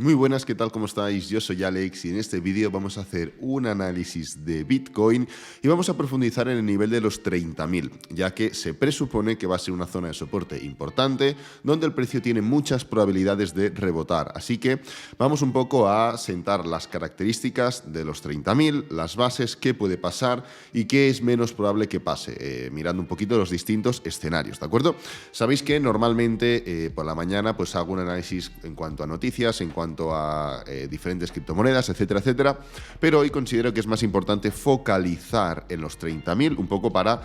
Muy buenas, ¿qué tal? ¿Cómo estáis? Yo soy Alex y en este vídeo vamos a hacer un análisis de Bitcoin y vamos a profundizar en el nivel de los 30.000, ya que se presupone que va a ser una zona de soporte importante donde el precio tiene muchas probabilidades de rebotar. Así que vamos un poco a sentar las características de los 30.000, las bases, qué puede pasar y qué es menos probable que pase, mirando un poquito los distintos escenarios, ¿de acuerdo? Sabéis que normalmente por la mañana pues hago un análisis en cuanto a noticias, en cuanto a diferentes criptomonedas, etcétera, etcétera, pero hoy considero que es más importante focalizar en los 30.000, un poco para,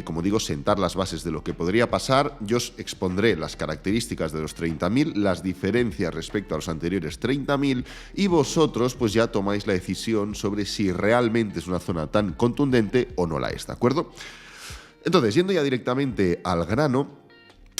como digo, sentar las bases de lo que podría pasar. Yo os expondré las características de los 30.000, las diferencias respecto a los anteriores 30.000 y vosotros pues ya tomáis la decisión sobre si realmente es una zona tan contundente o no la es, ¿de acuerdo? Entonces, yendo ya directamente al grano,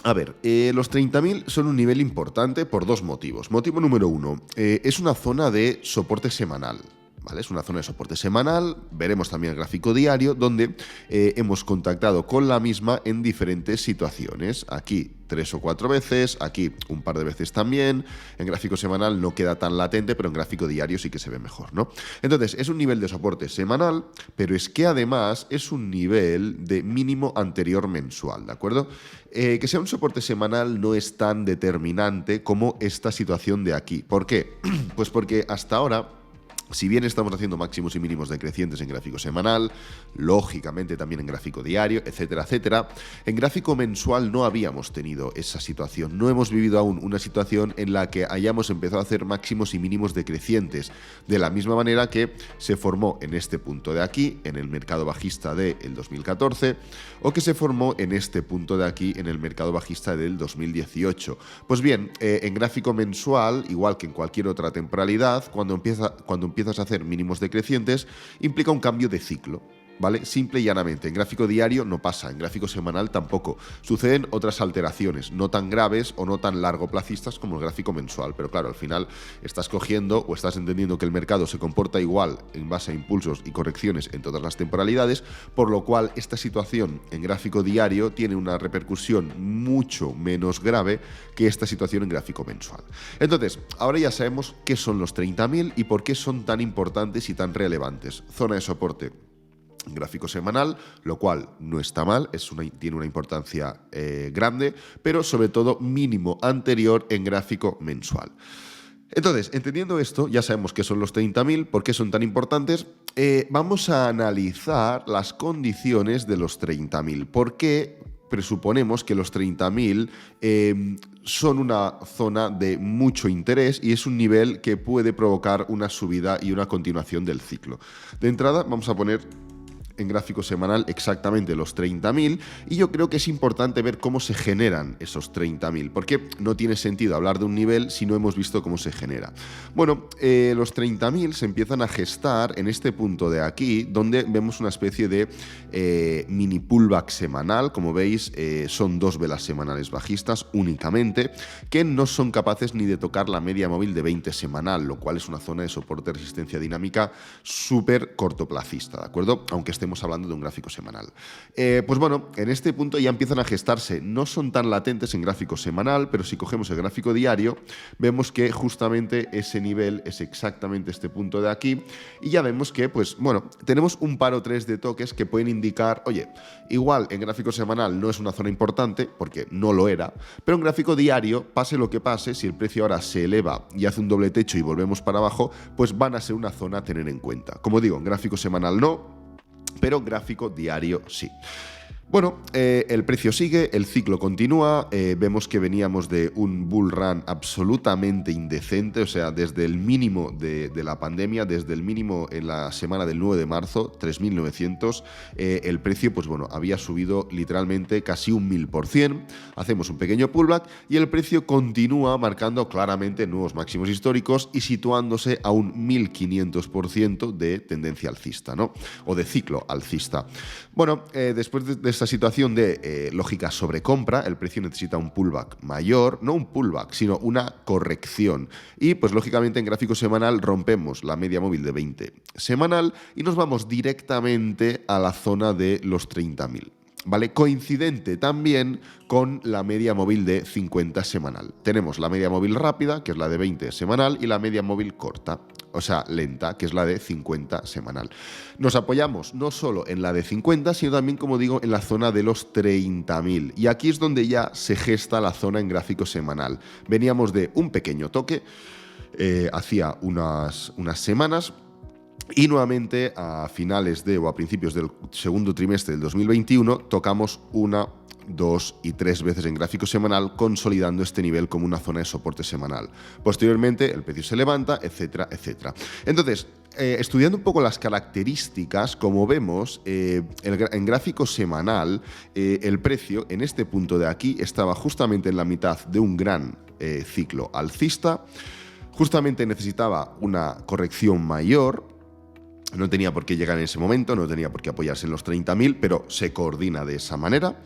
a ver, los 30.000 son un nivel importante por dos motivos. Motivo número uno, es una zona de soporte semanal. ¿Vale? Es una zona de soporte semanal, veremos también el gráfico diario, donde hemos contactado con la misma en diferentes situaciones. Aquí 3 o 4 veces, aquí un par de veces también. En gráfico semanal no queda tan latente, pero en gráfico diario sí que se ve mejor, ¿no? Entonces, es un nivel de soporte semanal, pero es que además es un nivel de mínimo anterior mensual, ¿de acuerdo? Que sea un soporte semanal no es tan determinante como esta situación de aquí. ¿Por qué? Pues porque hasta ahora, si bien estamos haciendo máximos y mínimos decrecientes en gráfico semanal, lógicamente también en gráfico diario, etcétera, etcétera, en gráfico mensual no habíamos tenido esa situación. No hemos vivido aún una situación en la que hayamos empezado a hacer máximos y mínimos decrecientes, de la misma manera que se formó en este punto de aquí, en el mercado bajista del 2014, o que se formó en este punto de aquí, en el mercado bajista del 2018. Pues bien, en gráfico mensual, igual que en cualquier otra temporalidad, cuando empiezas a hacer mínimos decrecientes, implica un cambio de ciclo, ¿vale? Simple y llanamente. En gráfico diario no pasa, en gráfico semanal tampoco. Suceden otras alteraciones, no tan graves o no tan largoplacistas como el gráfico mensual, pero claro, al final estás cogiendo o estás entendiendo que el mercado se comporta igual en base a impulsos y correcciones en todas las temporalidades, por lo cual esta situación en gráfico diario tiene una repercusión mucho menos grave que esta situación en gráfico mensual. Entonces, ahora ya sabemos qué son los 30.000 y por qué son tan importantes y tan relevantes. Zona de soporte, gráfico semanal, lo cual no está mal, tiene una importancia grande, pero sobre todo mínimo anterior en gráfico mensual. Entonces, entendiendo esto, ya sabemos qué son los 30.000, por qué son tan importantes. Vamos a analizar las condiciones de los 30.000. ¿Por qué presuponemos que los 30.000 son una zona de mucho interés y es un nivel que puede provocar una subida y una continuación del ciclo? De entrada, vamos a poner en gráfico semanal exactamente los 30.000 y yo creo que es importante ver cómo se generan esos 30.000, porque no tiene sentido hablar de un nivel si no hemos visto cómo se genera. Bueno, los 30.000 se empiezan a gestar en este punto de aquí, donde vemos una especie de mini pullback semanal. Como veis, son dos velas semanales bajistas únicamente, que no son capaces ni de tocar la media móvil de 20 semanal, lo cual es una zona de soporte resistencia dinámica súper cortoplacista, ¿de acuerdo? Aunque estemos hablando de un gráfico semanal. Pues bueno, en este punto ya empiezan a gestarse. No son tan latentes en gráfico semanal, pero si cogemos el gráfico diario, vemos que justamente ese nivel es exactamente este punto de aquí y ya vemos que, pues bueno, tenemos un par o tres de toques que pueden indicar, oye, igual en gráfico semanal no es una zona importante, porque no lo era, pero en gráfico diario, pase lo que pase, si el precio ahora se eleva y hace un doble techo y volvemos para abajo, pues van a ser una zona a tener en cuenta. Como digo, en gráfico semanal no, pero gráfico diario sí. Bueno, el precio sigue, el ciclo continúa, vemos que veníamos de un bull run absolutamente indecente, o sea, desde el mínimo de la pandemia, desde el mínimo en la semana del 9 de marzo, 3.900, el precio, pues bueno, había subido literalmente casi un 1000%, hacemos un pequeño pullback y el precio continúa marcando claramente nuevos máximos históricos y situándose a un 1500% de tendencia alcista, ¿no? O de ciclo alcista. Bueno, después de esta situación de lógica sobrecompra, el precio necesita un pullback mayor, no un pullback, sino una corrección. Y pues lógicamente en gráfico semanal rompemos la media móvil de 20 semanal y nos vamos directamente a la zona de los 30.000. ¿vale? Coincidente también con la media móvil de 50 semanal. Tenemos la media móvil rápida, que es la de 20 semanal, y la media móvil corta, o sea, lenta, que es la de 50 semanal. Nos apoyamos no solo en la de 50, sino también, como digo, en la zona de los 30.000. Y aquí es donde ya se gesta la zona en gráfico semanal. Veníamos de un pequeño toque, hacía unas semanas, y nuevamente a finales o a principios del segundo trimestre del 2021 tocamos 1, 2 y 3 veces en gráfico semanal, consolidando este nivel como una zona de soporte semanal. Posteriormente el precio se levanta, etcétera, etcétera. Entonces, estudiando un poco las características, como vemos, en gráfico semanal, el precio en este punto de aquí estaba justamente en la mitad de un gran ciclo alcista. Justamente necesitaba una corrección mayor. No tenía por qué llegar en ese momento, no tenía por qué apoyarse en los 30.000, pero se coordina de esa manera,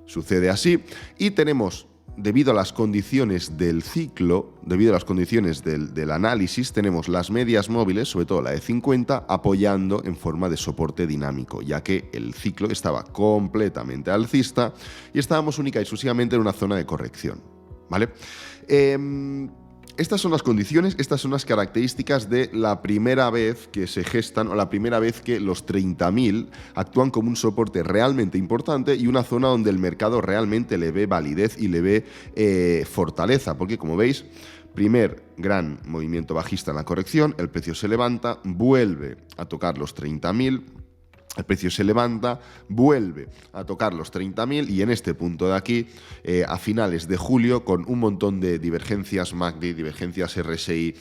sucede así, y tenemos, debido a las condiciones del ciclo, debido a las condiciones del análisis, tenemos las medias móviles, sobre todo la de 50, apoyando en forma de soporte dinámico, ya que el ciclo estaba completamente alcista y estábamos única y exclusivamente en una zona de corrección, ¿vale? Estas son las condiciones, estas son las características de la primera vez que se gestan o la primera vez que los 30.000 actúan como un soporte realmente importante y una zona donde el mercado realmente le ve validez y le ve fortaleza, porque como veis, primer gran movimiento bajista en la corrección, el precio se levanta, vuelve a tocar los 30.000. El precio se levanta, vuelve a tocar los 30.000 y en este punto de aquí, a finales de julio, con un montón de divergencias MACD, divergencias RSI,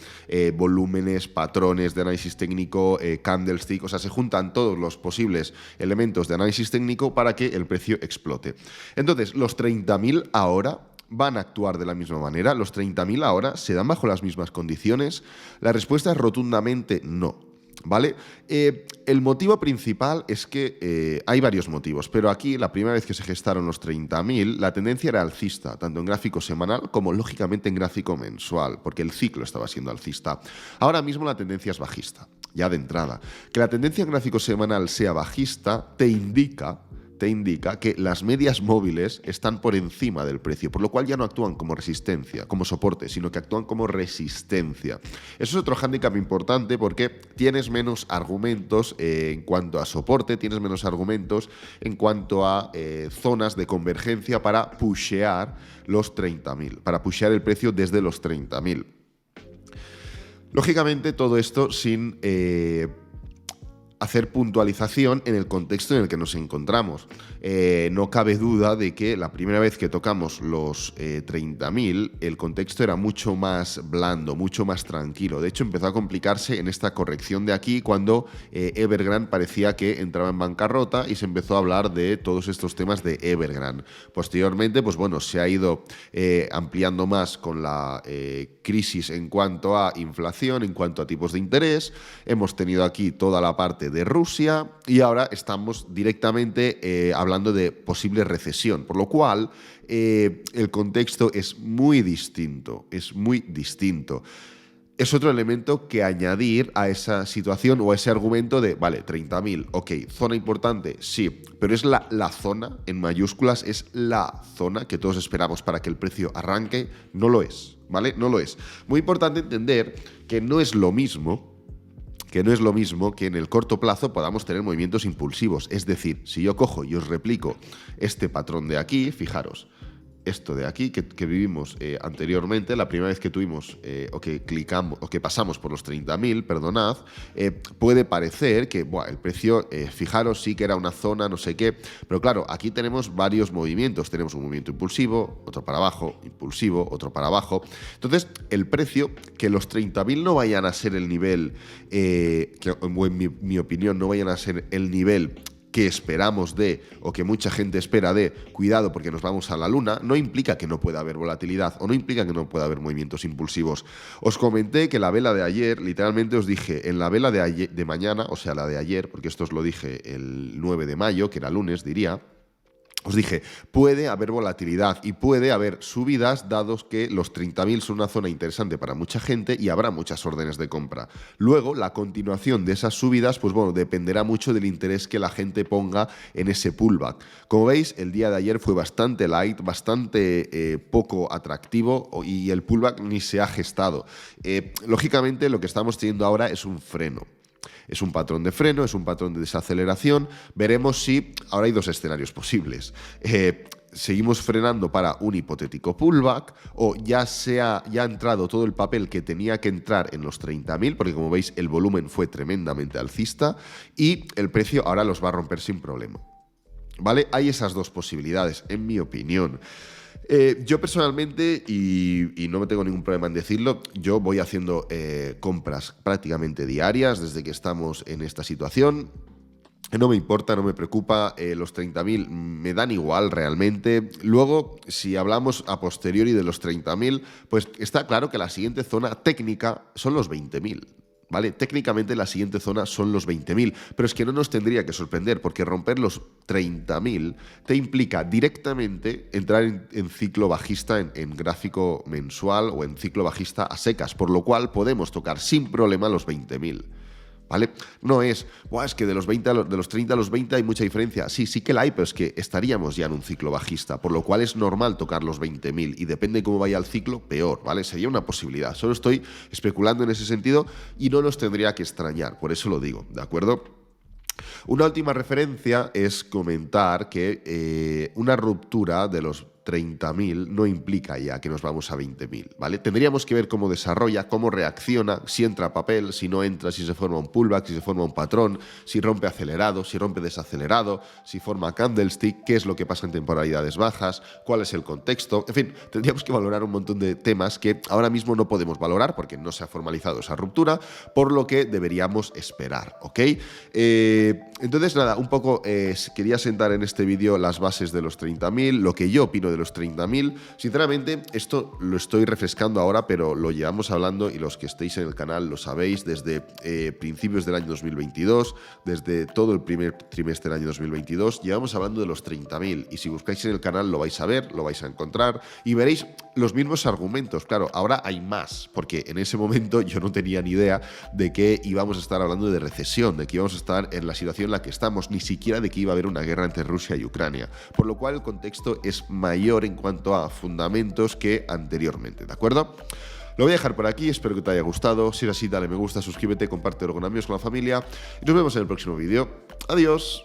volúmenes, patrones de análisis técnico, candlestick, o sea, se juntan todos los posibles elementos de análisis técnico para que el precio explote. Entonces, los 30.000 ahora van a actuar de la misma manera. Los 30.000 ahora se dan bajo las mismas condiciones. La respuesta es rotundamente no. ¿Vale? El motivo principal es que hay varios motivos, pero aquí la primera vez que se gestaron los 30.000, la tendencia era alcista, tanto en gráfico semanal como lógicamente en gráfico mensual, porque el ciclo estaba siendo alcista. Ahora mismo la tendencia es bajista, ya de entrada. Que la tendencia en gráfico semanal sea bajista te indica que las medias móviles están por encima del precio, por lo cual ya no actúan como resistencia, como soporte, sino que actúan como resistencia. Eso es otro hándicap importante porque tienes menos argumentos en cuanto a soporte, tienes menos argumentos en cuanto a zonas de convergencia para pushear los 30.000, para pushear el precio desde los 30.000. Lógicamente todo esto sin hacer puntualización en el contexto en el que nos encontramos. No cabe duda de que la primera vez que tocamos los 30.000, el contexto era mucho más blando, mucho más tranquilo. De hecho, empezó a complicarse en esta corrección de aquí cuando Evergrande parecía que entraba en bancarrota y se empezó a hablar de todos estos temas de Evergrande. Posteriormente, pues bueno, se ha ido ampliando más con la crisis en cuanto a inflación, en cuanto a tipos de interés. Hemos tenido aquí toda la parte de Rusia y ahora estamos directamente hablando de posible recesión, por lo cual el contexto es muy distinto, es muy distinto. Es otro elemento que añadir a esa situación o a ese argumento de, vale, 30.000, ok, zona importante, sí, pero es la zona, en mayúsculas, es la zona que todos esperamos para que el precio arranque, no lo es, ¿vale? No lo es. Muy importante entender que no es lo mismo que en el corto plazo podamos tener movimientos impulsivos. Es decir, si yo cojo y os replico este patrón de aquí, fijaros, esto de aquí que vivimos anteriormente, la primera vez que tuvimos o que clicamos o que pasamos por los 30.000, perdonad, puede parecer que el precio, fijaros, sí que era una zona, no sé qué, pero claro, aquí tenemos varios movimientos, tenemos un movimiento impulsivo, otro para abajo, impulsivo, otro para abajo. Entonces, el precio, que los 30.000 no vayan a ser el nivel, que en mi opinión no vayan a ser el nivel que esperamos o que mucha gente espera cuidado porque nos vamos a la luna, no implica que no pueda haber volatilidad o no implica que no pueda haber movimientos impulsivos. Os comenté que la vela de ayer, literalmente os dije, en la vela de mañana, o sea, la de ayer, porque esto os lo dije el 9 de mayo, que era lunes, diría, Os dije, puede haber volatilidad y puede haber subidas, dados que los 30.000 son una zona interesante para mucha gente y habrá muchas órdenes de compra. Luego, la continuación de esas subidas, pues bueno, dependerá mucho del interés que la gente ponga en ese pullback. Como veis, el día de ayer fue bastante light, bastante poco atractivo y el pullback ni se ha gestado. Lógicamente, lo que estamos teniendo ahora es un freno. Es un patrón de freno, es un patrón de desaceleración. Veremos si ahora hay dos escenarios posibles. Seguimos frenando para un hipotético pullback o ya ha entrado todo el papel que tenía que entrar en los 30.000, porque como veis el volumen fue tremendamente alcista y el precio ahora los va a romper sin problema. ¿Vale? Hay esas dos posibilidades, en mi opinión. Yo personalmente, y no me tengo ningún problema en decirlo, yo voy haciendo compras prácticamente diarias desde que estamos en esta situación. No me importa, no me preocupa, los 30.000 me dan igual realmente. Luego, si hablamos a posteriori de los 30.000, pues está claro que la siguiente zona técnica son los 20.000. ¿Vale? Técnicamente la siguiente zona son los 20.000, pero es que no nos tendría que sorprender porque romper los 30.000 te implica directamente entrar en ciclo bajista en gráfico mensual o en ciclo bajista a secas, por lo cual podemos tocar sin problema los 20.000. ¿Vale? No es que de los 30 a los 20 hay mucha diferencia. Sí que la hay, pero es que estaríamos ya en un ciclo bajista, por lo cual es normal tocar los 20.000 y depende de cómo vaya el ciclo, peor, ¿vale? Sería una posibilidad. Solo estoy especulando en ese sentido y no nos tendría que extrañar, por eso lo digo, ¿de acuerdo? Una última referencia es comentar que una ruptura de los 30.000 no implica ya que nos vamos a 20.000, ¿vale? Tendríamos que ver cómo desarrolla, cómo reacciona, si entra a papel, si no entra, si se forma un pullback, si se forma un patrón, si rompe acelerado, si rompe desacelerado, si forma candlestick, qué es lo que pasa en temporalidades bajas, cuál es el contexto. En fin, tendríamos que valorar un montón de temas que ahora mismo no podemos valorar porque no se ha formalizado esa ruptura, por lo que deberíamos esperar, ¿ok? Entonces, nada, un poco quería sentar en este vídeo las bases de los 30.000, lo que yo opino de los 30.000. Sinceramente, esto lo estoy refrescando ahora, pero lo llevamos hablando y los que estéis en el canal lo sabéis desde principios del año 2022, desde todo el primer trimestre del año 2022, llevamos hablando de los 30.000 y si buscáis en el canal lo vais a ver, lo vais a encontrar y veréis los mismos argumentos. Claro, ahora hay más, porque en ese momento yo no tenía ni idea de que íbamos a estar hablando de recesión, de que íbamos a estar en la situación en la que estamos, ni siquiera de que iba a haber una guerra entre Rusia y Ucrania, por lo cual el contexto es mayor en cuanto a fundamentos que anteriormente, ¿de acuerdo? Lo voy a dejar por aquí, espero que te haya gustado. Si es así, dale me gusta, suscríbete, compártelo con amigos, con la familia y nos vemos en el próximo vídeo. Adiós.